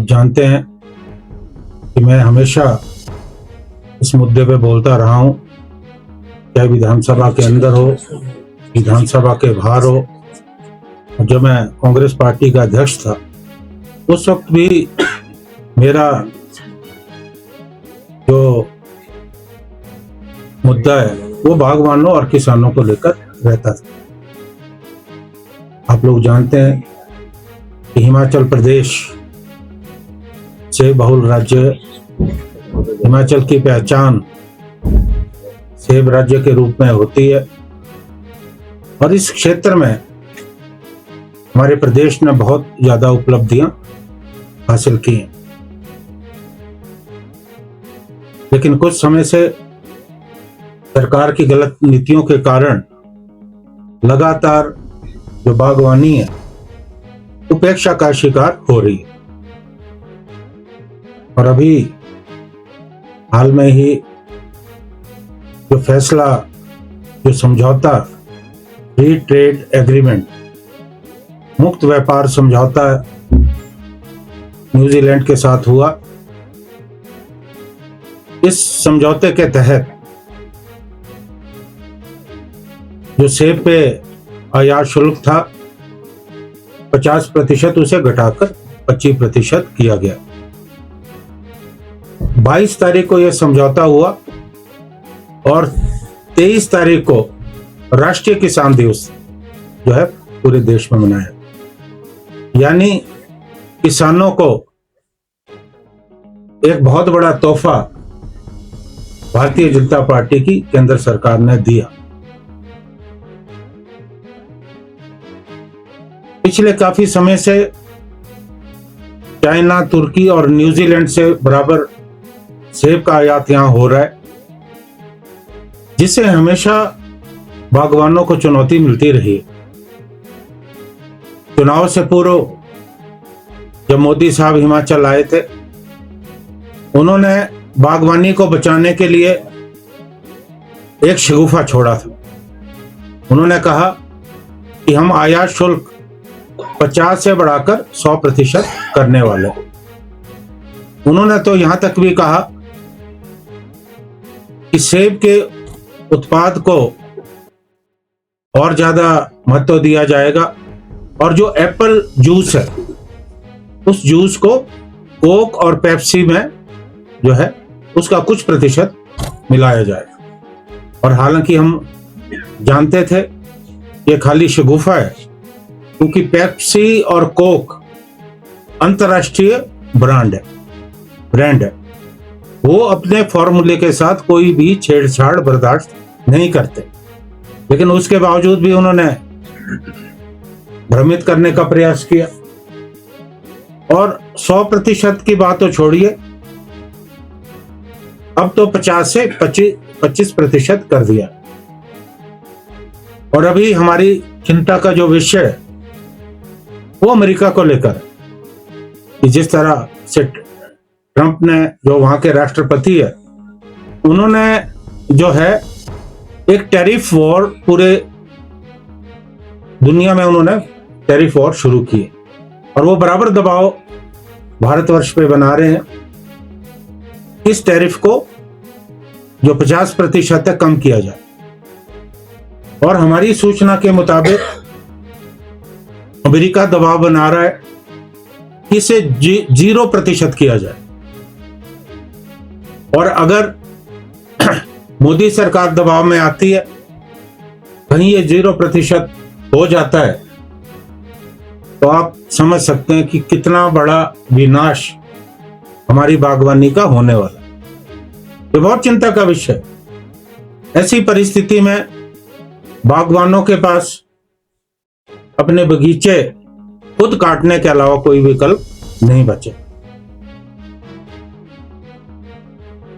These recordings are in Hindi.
जानते हैं कि मैं हमेशा इस मुद्दे पे बोलता रहा हूं, चाहे विधानसभा के अंदर हो, विधानसभा के बाहर हो। जब मैं कांग्रेस पार्टी का अध्यक्ष था उस वक्त भी मेरा जो मुद्दा है वो बागवानों और किसानों को लेकर रहता था। आप लोग जानते हैं कि हिमाचल प्रदेश से बहुल राज्य, हिमाचल की पहचान सेब राज्य के रूप में होती है और इस क्षेत्र में हमारे प्रदेश ने बहुत ज्यादा उपलब्धियां हासिल की हैं। लेकिन कुछ समय से सरकार की गलत नीतियों के कारण लगातार जो बागवानी है उपेक्षा का शिकार हो रही है। और अभी हाल में ही जो फैसला, जो समझौता, फ्री ट्रेड एग्रीमेंट, मुक्त व्यापार समझौता न्यूजीलैंड के साथ हुआ, इस समझौते के तहत जो सेब पे आयात शुल्क था 50% उसे घटाकर 25% किया गया। 22 तारीख को यह समझौता हुआ और 23 तारीख को राष्ट्रीय किसान दिवस जो है पूरे देश में मनाया। यानी किसानों को एक बहुत बड़ा तोहफा भारतीय जनता पार्टी की केंद्र सरकार ने दिया। पिछले काफी समय से चाइना, तुर्की और न्यूजीलैंड से बराबर सेब का आयात यहां हो रहा है, जिससे हमेशा बागवानों को चुनौती मिलती रही है। चुनाव से पूर्व जब मोदी साहब हिमाचल आए थे, उन्होंने बागवानी को बचाने के लिए एक शगुफा छोड़ा था। उन्होंने कहा कि हम आयात शुल्क 50 से बढ़ाकर 100% करने वाले। उन्होंने तो यहां तक भी कहा कि सेब के उत्पाद को और ज्यादा महत्व दिया जाएगा और जो एप्पल जूस है उस जूस को कोक और पेप्सी में जो है उसका कुछ प्रतिशत मिलाया जाएगा। और हालांकि हम जानते थे ये खाली शगुफा है, क्योंकि पेप्सी और कोक अंतर्राष्ट्रीय ब्रांड है, वो अपने फॉर्मूले के साथ कोई भी छेड़छाड़ बर्दाश्त नहीं करते। लेकिन उसके बावजूद भी उन्होंने भ्रमित करने का प्रयास किया और 100% की बात तो छोड़िए, अब तो 50 से 25% कर दिया। और अभी हमारी चिंता का जो विषय है वो अमेरिका को लेकर है कि जिस तरह से ट्रंप ने, जो वहां के राष्ट्रपति है, उन्होंने जो है एक टैरिफ वॉर, पूरे दुनिया में उन्होंने टैरिफ वॉर शुरू की और वो बराबर दबाव भारतवर्ष पे बना रहे हैं। इस टैरिफ को जो 50% है कम किया जाए। और हमारी सूचना के मुताबिक अमेरिका दबाव बना रहा है कि इसे 0% किया जाए। और अगर मोदी सरकार दबाव में आती है, कहीं ये 0% हो जाता है, तो आप समझ सकते हैं कि कितना बड़ा विनाश हमारी बागवानी का होने वाला है। ये बहुत चिंता का विषय है। ऐसी परिस्थिति में बागवानों के पास अपने बगीचे खुद काटने के अलावा कोई विकल्प नहीं बचे।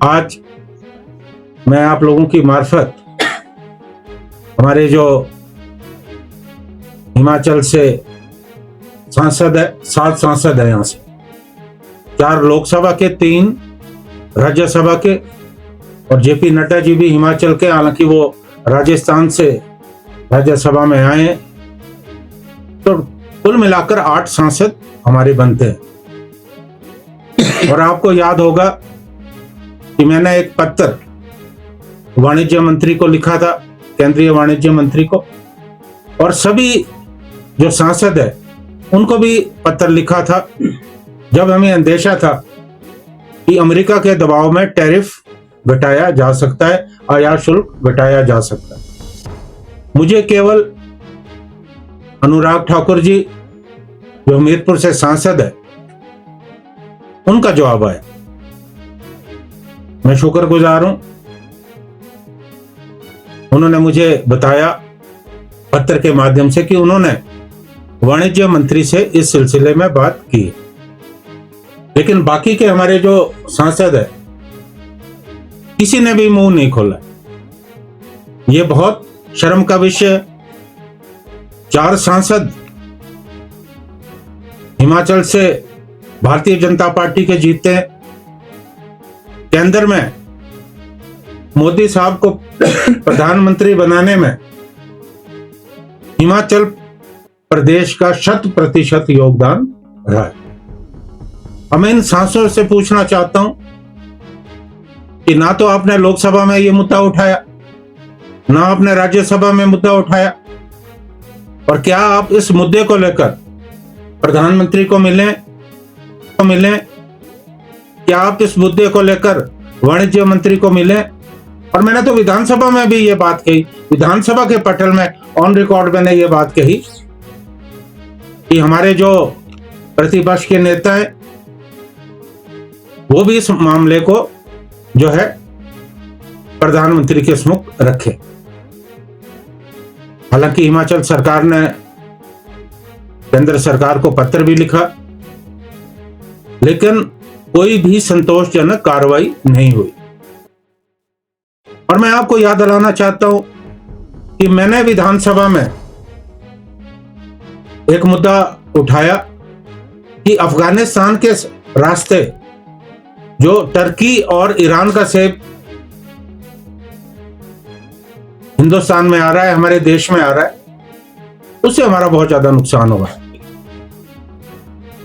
आज मैं आप लोगों की मार्फत हमारे जो हिमाचल से सांसद है, 7 सांसद है, यहां से 4 लोकसभा के, 3 राज्यसभा के, और जेपी नड्डा जी भी हिमाचल के, हालांकि वो राजस्थान से राज्यसभा में आए हैं। तो कुल मिलाकर 8 सांसद हमारे बनते हैं। और आपको याद होगा कि मैंने एक पत्र वाणिज्य मंत्री को लिखा था, केंद्रीय वाणिज्य मंत्री को, और सभी जो सांसद है उनको भी पत्र लिखा था, जब हमें अंदेशा था कि अमेरिका के दबाव में टैरिफ घटाया जा सकता है, आयात शुल्क घटाया जा सकता है। मुझे केवल अनुराग ठाकुर जी जो हमीरपुर से सांसद है उनका जवाब आया। मैं शुक्रगुजार हूं, उन्होंने मुझे बताया पत्र के माध्यम से कि उन्होंने वाणिज्य मंत्री से इस सिलसिले में बात की। लेकिन बाकी के हमारे जो सांसद है किसी ने भी मुंह नहीं खोला। ये बहुत शर्म का विषय है। 4 सांसद हिमाचल से भारतीय जनता पार्टी के जीते हैं। केंद्र में मोदी साहब को प्रधानमंत्री बनाने में हिमाचल प्रदेश का 100% योगदान रहा है। अब मैं इन सांसदों से पूछना चाहता हूं कि ना तो आपने लोकसभा में ये मुद्दा उठाया, ना आपने राज्यसभा में मुद्दा उठाया, और क्या आप इस मुद्दे को लेकर प्रधानमंत्री को मिले? क्या आप इस मुद्दे को लेकर वाणिज्य मंत्री को मिले? और मैंने तो विधानसभा में भी ये बात कही, विधानसभा के पटल में ऑन रिकॉर्ड मैंने ये बात कही कि हमारे जो प्रतिपक्ष के नेता हैं वो भी इस मामले को जो है प्रधानमंत्री के सम्मुख रखे। हालांकि हिमाचल सरकार ने केंद्र सरकार को पत्र भी लिखा, लेकिन कोई भी संतोषजनक कार्रवाई नहीं हुई। और मैं आपको याद दिलाना चाहता हूं कि मैंने विधानसभा में एक मुद्दा उठाया कि अफगानिस्तान के रास्ते जो टर्की और ईरान का सेब हिंदुस्तान में आ रहा है, हमारे देश में आ रहा है, उससे हमारा बहुत ज्यादा नुकसान होगा।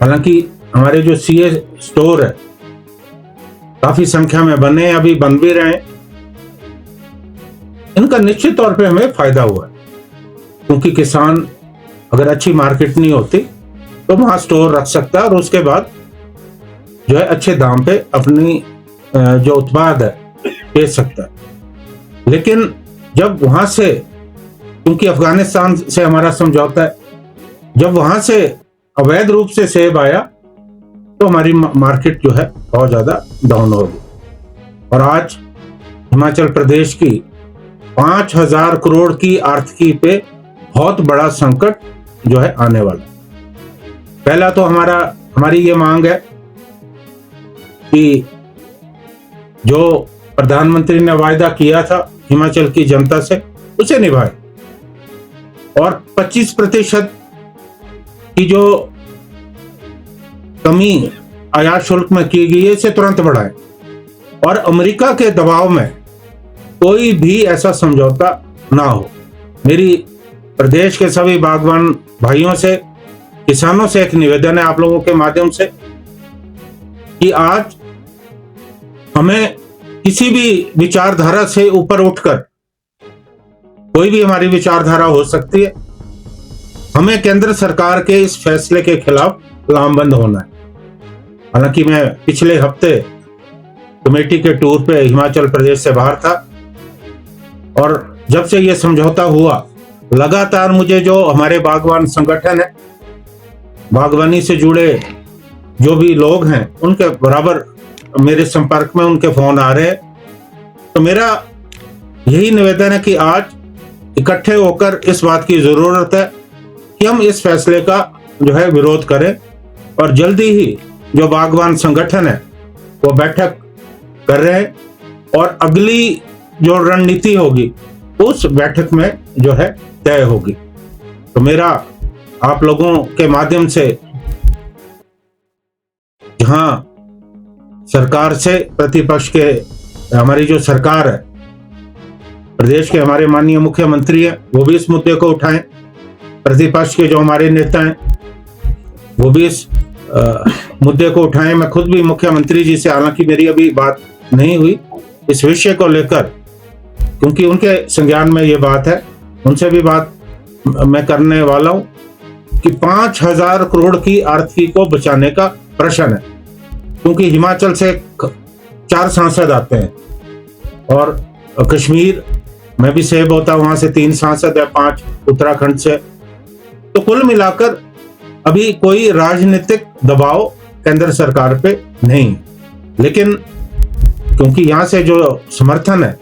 हालांकि हमारे जो सीए स्टोर है काफी संख्या में बने, अभी बन भी रहे हैं, इनका निश्चित तौर पे हमें फायदा हुआ है, क्योंकि किसान अगर अच्छी मार्केट नहीं होती तो वहां स्टोर रख सकता है और उसके बाद जो है अच्छे दाम पे अपनी जो उत्पाद है बेच सकता है। लेकिन जब वहां से, क्योंकि अफगानिस्तान से हमारा समझौता है, जब वहां से अवैध रूप से सेब आया तो हमारी मार्केट जो है बहुत ज्यादा डाउन हो गई। और आज हिमाचल प्रदेश की 5,000 करोड़ की आर्थिकी पे बहुत बड़ा संकट जो है आने वाला। पहला तो हमारी ये मांग है कि जो प्रधानमंत्री ने वायदा किया था हिमाचल की जनता से उसे निभाए, और 25% की जो कमी आयात शुल्क में की गई है इसे तुरंत बढ़ाए, और अमेरिका के दबाव में कोई भी ऐसा समझौता ना हो। मेरी प्रदेश के सभी बागवान भाइयों से, किसानों से एक निवेदन है आप लोगों के माध्यम से कि आज हमें किसी भी विचारधारा से ऊपर उठकर, कोई भी हमारी विचारधारा हो सकती है, हमें केंद्र सरकार के इस फैसले के खिलाफ लामबंद होना है। हालांकि मैं पिछले हफ्ते कमेटी के टूर पे हिमाचल प्रदेश से बाहर था, और जब से ये समझौता हुआ लगातार मुझे जो हमारे बागवान संगठन है, बागवानी से जुड़े जो भी लोग हैं, उनके बराबर मेरे संपर्क में उनके फोन आ रहे हैं। तो मेरा यही निवेदन है कि आज इकट्ठे होकर इस बात की जरूरत है कि हम इस फैसले का जो है विरोध करें, और जल्दी ही जो बागवान संगठन है वो बैठक कर रहे हैं, और अगली जो रणनीति होगी उस बैठक में जो है तय होगी। तो मेरा आप लोगों के माध्यम से, जहां सरकार से प्रतिपक्ष के, हमारी जो सरकार है, प्रदेश के हमारे माननीय मुख्यमंत्री हैं, वो भी इस मुद्दे को उठाएं, प्रतिपक्ष के जो हमारे नेता हैं वो भी इस मुद्दे को उठाएं। मैं खुद भी मुख्यमंत्री जी से, हालांकि मेरी अभी बात नहीं हुई इस विषय को लेकर, क्योंकि उनके संज्ञान में ये बात है, उनसे भी बात मैं करने वाला हूं कि 5,000 करोड़ की आर्थिकी को बचाने का प्रश्न है, क्योंकि हिमाचल से 4 सांसद आते हैं और कश्मीर में भी सेब होता है, वहां से 3 सांसद है, 5 उत्तराखंड से। तो कुल मिलाकर अभी कोई राजनीतिक दबाव केंद्र सरकार पे नहीं, लेकिन क्योंकि यहां से जो समर्थन है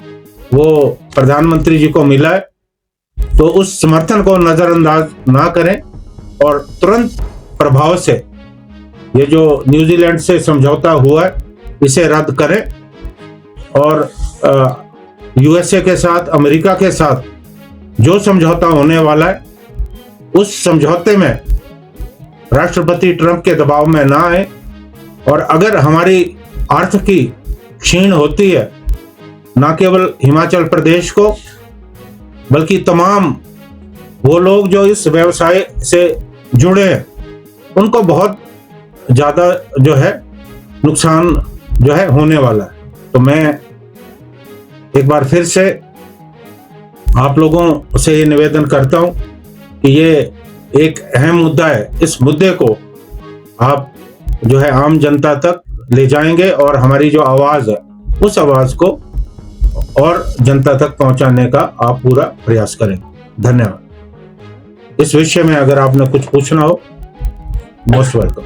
वो प्रधानमंत्री जी को मिला है, तो उस समर्थन को नजरअंदाज ना करें और तुरंत प्रभाव से ये जो न्यूजीलैंड से समझौता हुआ है इसे रद्द करें और यूएसए के साथ, अमेरिका के साथ जो समझौता होने वाला है उस समझौते में राष्ट्रपति ट्रंप के दबाव में ना आए। और अगर हमारी आर्थिकी क्षीण होती है, ना केवल हिमाचल प्रदेश को बल्कि तमाम वो लोग जो इस व्यवसाय से जुड़े हैं उनको बहुत ज्यादा जो है नुकसान जो है होने वाला है। तो मैं एक बार फिर से आप लोगों से ये निवेदन करता हूं कि ये एक अहम मुद्दा है, इस मुद्दे को आप जो है आम जनता तक ले जाएंगे और हमारी जो आवाज है उस आवाज को और जनता तक पहुंचाने का आप पूरा प्रयास करें। धन्यवाद। इस विषय में अगर आपने कुछ पूछना हो, मोस्ट वेलकम।